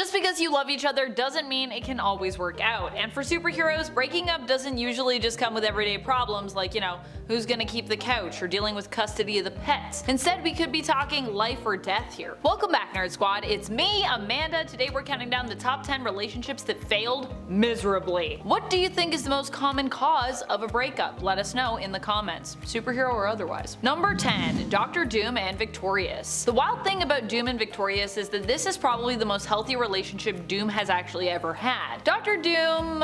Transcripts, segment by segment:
Just because you love each other doesn't mean it can always work out, and for superheroes, breaking up doesn't usually just come with everyday problems like, who's gonna keep the couch or dealing with custody of the pets. Instead, we could be talking life or death here. Welcome back, Nerd Squad. It's me, Amanda. Today we're counting down the top 10 relationships that failed miserably. What do you think is the most common cause of a breakup? Let us know in the comments, superhero or otherwise. Number 10, Dr. Doom and Victorious. The wild thing about Doom and Victorious is that this is probably the most healthy relationship Doom has actually ever had. Dr. Doom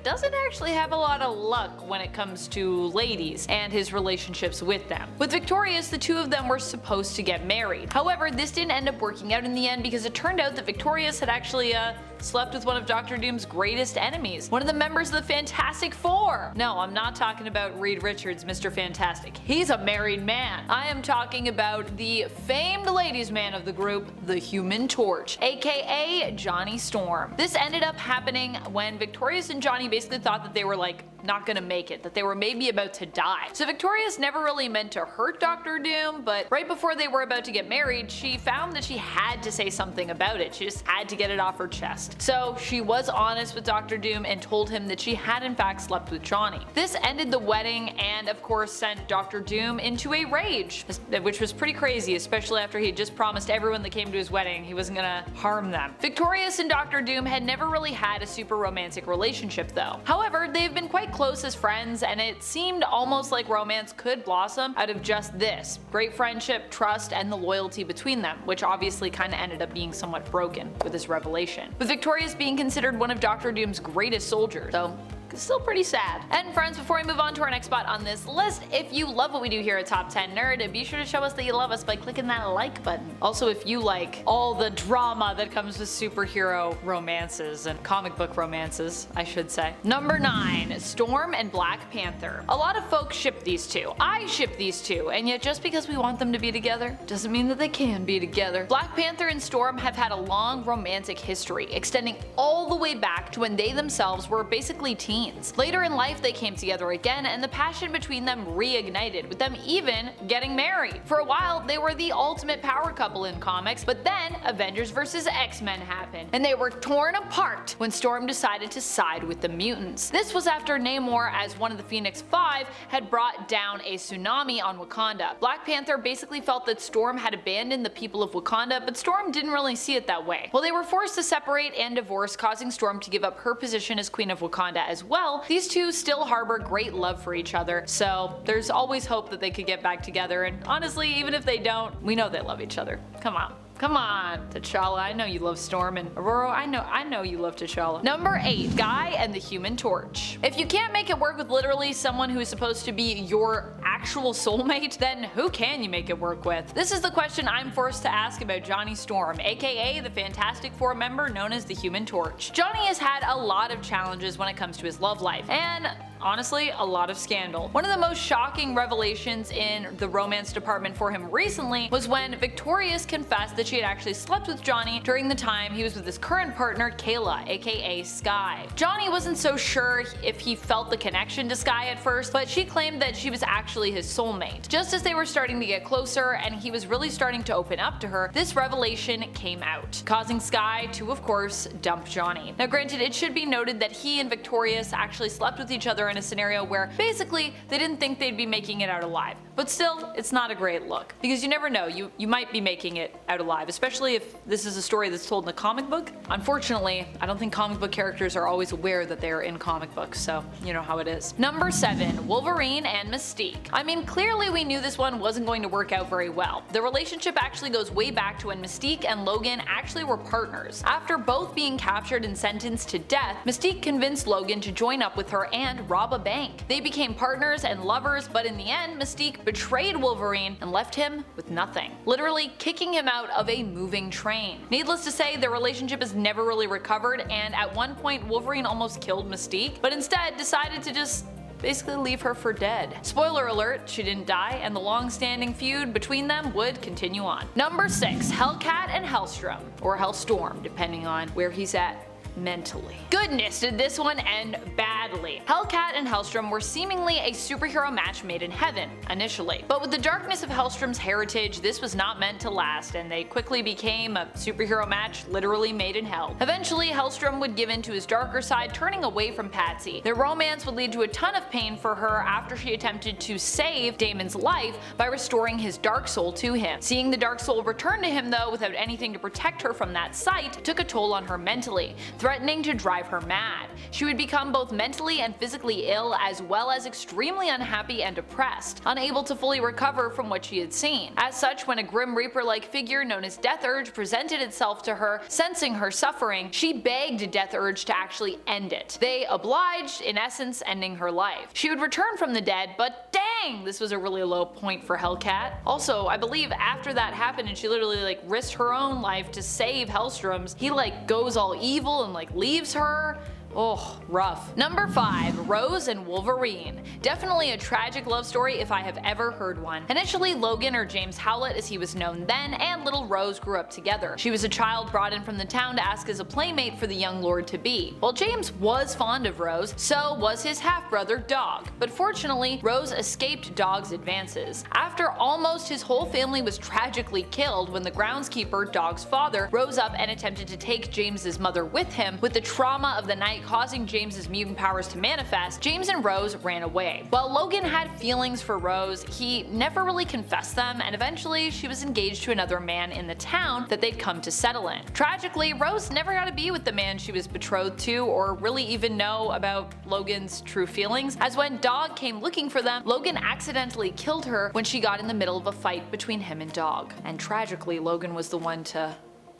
doesn't actually have a lot of luck when it comes to ladies and his relationships with them. With Victorious, the two of them were supposed to get married. However, this didn't end up working out in the end because it turned out that Victorious had actually slept with one of Dr. Doom's greatest enemies, one of the members of the Fantastic Four. No, I'm not talking about Reed Richards, Mr. Fantastic. He's a married man. I am talking about the famed ladies' man of the group, the Human Torch, aka Johnny Storm. This ended up happening when Victorious and Johnny basically thought that they were not gonna make it, that they were maybe about to die. So Victorious never really meant to hurt Dr. Doom, but right before they were about to get married, she found that she had to say something about it. She just had to get it off her chest. So she was honest with Dr. Doom and told him that she had in fact slept with Johnny. This ended the wedding and of course sent Dr. Doom into a rage, which was pretty crazy, especially after he had just promised everyone that came to his wedding he wasn't gonna harm them. Victorious and Dr. Doom had never really had a super romantic relationship though. However, they've been quite close as friends and it seemed almost like romance could blossom out of just this. Great friendship, trust, and the loyalty between them, which obviously kinda ended up being somewhat broken with this revelation. With Victorious being considered one of Dr. Doom's greatest soldiers, so still pretty sad. And friends, before we move on to our next spot on this list, if you love what we do here at Top 10 Nerd, be sure to show us that you love us by clicking that like button. Also, if you like all the drama that comes with superhero romances and comic book romances, I should say. Number 9, Storm and Black Panther. A lot of folks ship these two. I ship these two, and yet just because we want them to be together doesn't mean that they can be together. Black Panther and Storm have had a long romantic history, extending all the way back to when they themselves were basically teens. Later in life they came together again and the passion between them reignited, with them even getting married. For a while they were the ultimate power couple in comics, but then Avengers vs. X-Men happened and they were torn apart when Storm decided to side with the mutants. This was after Namor, as one of the Phoenix Five, had brought down a tsunami on Wakanda. Black Panther basically felt that Storm had abandoned the people of Wakanda, but Storm didn't really see it that way. While they were forced to separate and divorce, causing Storm to give up her position as Queen of Wakanda as well, these two still harbor great love for each other, so there's always hope that they could get back together, and honestly, even if they don't, we know they love each other. Come on. Come on, T'Challa, I know you love Storm, and Aurora, I know you love T'Challa. Number 8, Guy and the Human Torch. If you can't make it work with literally someone who is supposed to be your actual soulmate, then who can you make it work with? This is the question I'm forced to ask about Johnny Storm, aka the Fantastic Four member known as the Human Torch. Johnny has had a lot of challenges when it comes to his love life, and honestly, a lot of scandal. One of the most shocking revelations in the romance department for him recently was when Victorious confessed that she had actually slept with Johnny during the time he was with his current partner Kayla, aka Sky. Johnny wasn't so sure if he felt the connection to Sky at first, but she claimed that she was actually his soulmate. Just as they were starting to get closer and he was really starting to open up to her, this revelation came out, causing Sky to, of course, dump Johnny. Now granted, it should be noted that he and Victorious actually slept with each other in a scenario where basically they didn't think they'd be making it out alive. But still, it's not a great look, because you never know, you might be making it out alive, especially if this is a story that's told in a comic book. Unfortunately, I don't think comic book characters are always aware that they are in comic books, so you know how it is. Number 7, Wolverine and Mystique. I mean, clearly we knew this one wasn't going to work out very well. The relationship actually goes way back to when Mystique and Logan actually were partners. After both being captured and sentenced to death, Mystique convinced Logan to join up with her and rob a bank. They became partners and lovers, but in the end, Mystique betrayed Wolverine and left him with nothing, literally kicking him out of a moving train. Needless to say, their relationship has never really recovered, and at one point Wolverine almost killed Mystique, but instead decided to just basically leave her for dead. Spoiler alert, she didn't die, and the long-standing feud between them would continue on. Number 6, Hellcat and Hellstrom, or Hellstorm, depending on where he's at mentally. Goodness, did this one end bad badly. Hellcat and Hellstrom were seemingly a superhero match made in heaven, initially. But with the darkness of Hellstrom's heritage, this was not meant to last, and they quickly became a superhero match literally made in hell. Eventually, Hellstrom would give in to his darker side, turning away from Patsy. Their romance would lead to a ton of pain for her after she attempted to save Damon's life by restoring his dark soul to him. Seeing the dark soul return to him though without anything to protect her from that sight took a toll on her mentally, threatening to drive her mad. She would become both mentally and physically ill, as well as extremely unhappy and depressed, unable to fully recover from what she had seen. As such, when a Grim Reaper-like figure known as Death Urge presented itself to her, sensing her suffering, she begged Death Urge to actually end it. They obliged, in essence ending her life. She would return from the dead, but dang, this was a really low point for Hellcat. Also, I believe after that happened and she literally risked her own life to save Hellstrom's, he goes all evil and leaves her. Oh, rough. Number 5. Rose and Wolverine. Definitely a tragic love story if I have ever heard one. Initially, Logan, or James Howlett as he was known then, and little Rose grew up together. She was a child brought in from the town to ask as a playmate for the young lord-to-be. While James was fond of Rose, so was his half-brother Dog. But fortunately, Rose escaped Dog's advances. After almost his whole family was tragically killed when the groundskeeper, Dog's father, rose up and attempted to take James's mother with him, with the trauma of the night causing James's mutant powers to manifest, James and Rose ran away. While Logan had feelings for Rose, he never really confessed them, and eventually she was engaged to another man in the town that they'd come to settle in. Tragically, Rose never got to be with the man she was betrothed to, or really even know about Logan's true feelings, as when Dog came looking for them, Logan accidentally killed her when she got in the middle of a fight between him and Dog. And tragically, Logan was the one to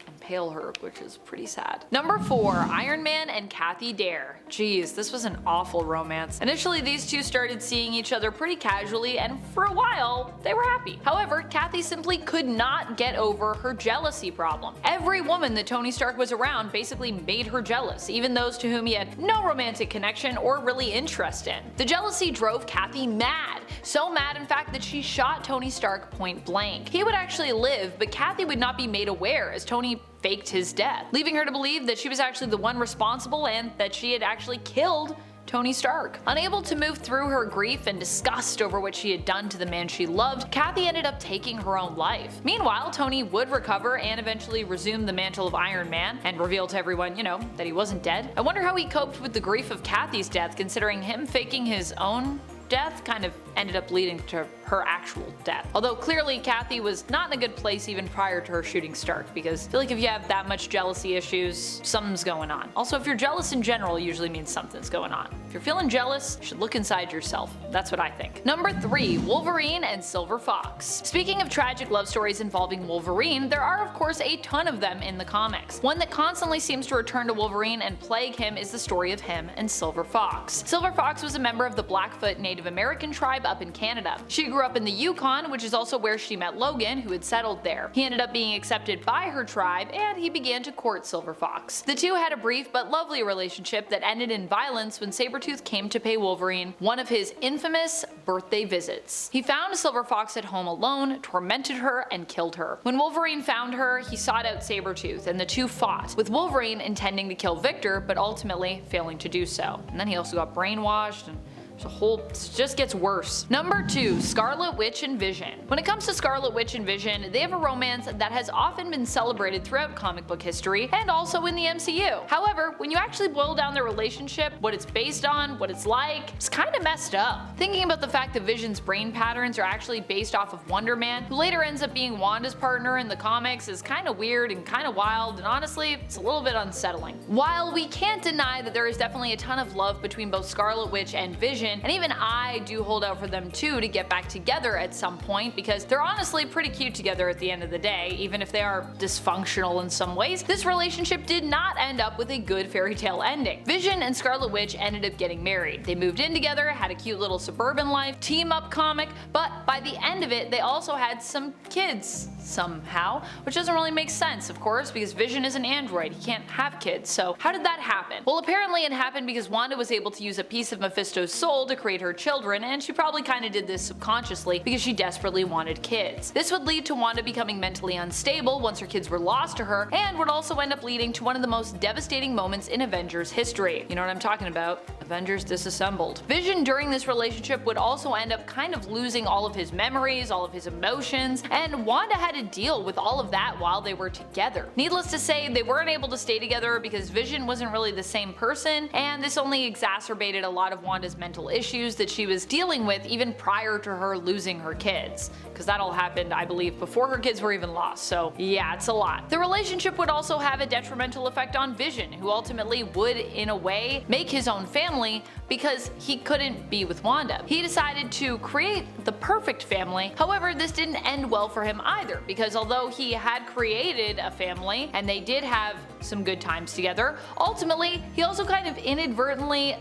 impale her, which is pretty sad. Number 4. Iron Man and Kathy Dare. Jeez, this was an awful romance. Initially, these two started seeing each other pretty casually, and for a while, they were happy. However, Kathy simply could not get over her jealousy problem. Every woman that Tony Stark was around basically made her jealous, even those to whom he had no romantic connection or really interest in. The jealousy drove Kathy mad. So mad, in fact, that she shot Tony Stark point blank. He would actually live, but Kathy would not be made aware as Tony faked his death, leaving her to believe that she was actually the one responsible and that she had actually killed Tony Stark. Unable to move through her grief and disgust over what she had done to the man she loved, Kathy ended up taking her own life. Meanwhile, Tony would recover and eventually resume the mantle of Iron Man and reveal to everyone, that he wasn't dead. I wonder how he coped with the grief of Kathy's death, considering him faking his own death kind of ended up leading to her actual death. Although clearly Kathy was not in a good place even prior to her shooting Stark, because I feel like if you have that much jealousy issues, something's going on. Also, if you're jealous in general, it usually means something's going on. If you're feeling jealous, you should look inside yourself. That's what I think. Number 3. Wolverine and Silver Fox. Speaking of tragic love stories involving Wolverine, there are of course a ton of them in the comics. One that constantly seems to return to Wolverine and plague him is the story of him and Silver Fox. Silver Fox was a member of the Blackfoot Native American tribe up in Canada. She grew up in the Yukon, which is also where she met Logan, who had settled there. He ended up being accepted by her tribe, and he began to court Silver Fox. The two had a brief but lovely relationship that ended in violence when Sabretooth came to pay Wolverine one of his infamous birthday visits. He found Silver Fox at home alone, tormented her, and killed her. When Wolverine found her, he sought out Sabretooth, and the two fought, with Wolverine intending to kill Victor, but ultimately failing to do so. And then he also got brainwashed, and it just gets worse. Number 2. Scarlet Witch and Vision. When it comes to Scarlet Witch and Vision, they have a romance that has often been celebrated throughout comic book history and also in the MCU. However, when you actually boil down their relationship, what it's based on, what it's like, it's kinda messed up. Thinking about the fact that Vision's brain patterns are actually based off of Wonder Man, who later ends up being Wanda's partner in the comics, is kinda weird and kinda wild, and honestly, it's a little bit unsettling. While we can't deny that there is definitely a ton of love between both Scarlet Witch and Vision, and even I do hold out for them too to get back together at some point, because they're honestly pretty cute together at the end of the day, even if they are dysfunctional in some ways. This relationship did not end up with a good fairy tale ending. Vision and Scarlet Witch ended up getting married. They moved in together, had a cute little suburban life, team up comic, but by the end of it, they also had some kids somehow, which doesn't really make sense, of course, because Vision is an android. He can't have kids. So how did that happen? Well, apparently it happened because Wanda was able to use a piece of Mephisto's soul to create her children, and she probably kinda did this subconsciously because she desperately wanted kids. This would lead to Wanda becoming mentally unstable once her kids were lost to her, and would also end up leading to one of the most devastating moments in Avengers history. You know what I'm talking about? A Avengers disassembled. Vision during this relationship would also end up kind of losing all of his memories, all of his emotions, and Wanda had to deal with all of that while they were together. Needless to say, they weren't able to stay together because Vision wasn't really the same person, and this only exacerbated a lot of Wanda's mental issues that she was dealing with even prior to her losing her kids. Because that all happened, I believe, before her kids were even lost, so yeah, it's a lot. The relationship would also have a detrimental effect on Vision, who ultimately would, in a way, make his own family because he couldn't be with Wanda. He decided to create the perfect family. However, this didn't end well for him either, because although he had created a family and they did have some good times together, ultimately he also kind of inadvertently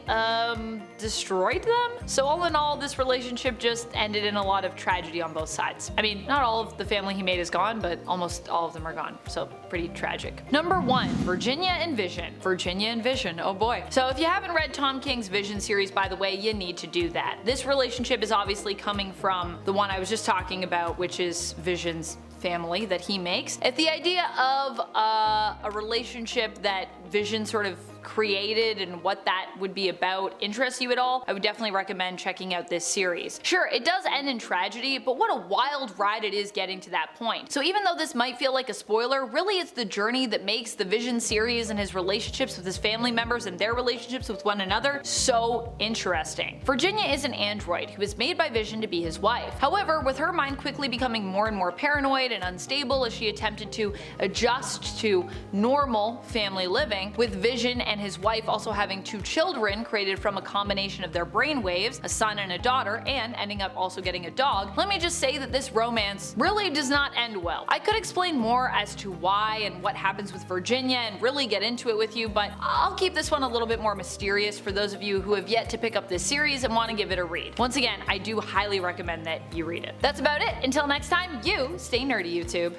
destroyed them. So all in all, this relationship just ended in a lot of tragedy on both sides. I mean, not all of the family he made is gone, but almost all of them are gone, so pretty tragic. Number 1, Virginia and Vision. Virginia and Vision, oh boy. So if you haven't read Tom King's Vision series, by the way, you need to do that. This relationship is obviously coming from the one I was just talking about, which is Vision's family that he makes. If the idea of a relationship that Vision sort of created and what that would be about interests you at all, I would definitely recommend checking out this series. Sure, it does end in tragedy, but what a wild ride it is getting to that point. So even though this might feel like a spoiler, really it's the journey that makes the Vision series and his relationships with his family members and their relationships with one another so interesting. Virginia is an android who was made by Vision to be his wife. However, with her mind quickly becoming more and more paranoid and unstable as she attempted to adjust to normal family living, with Vision and his wife also having 2 children created from a combination of their brainwaves, a son and a daughter, and ending up also getting a dog, let me just say that this romance really does not end well. I could explain more as to why and what happens with Virginia and really get into it with you, but I'll keep this one a little bit more mysterious for those of you who have yet to pick up this series and want to give it a read. Once again, I do highly recommend that you read it. That's about it. Until next time, you stay nerdy, YouTube.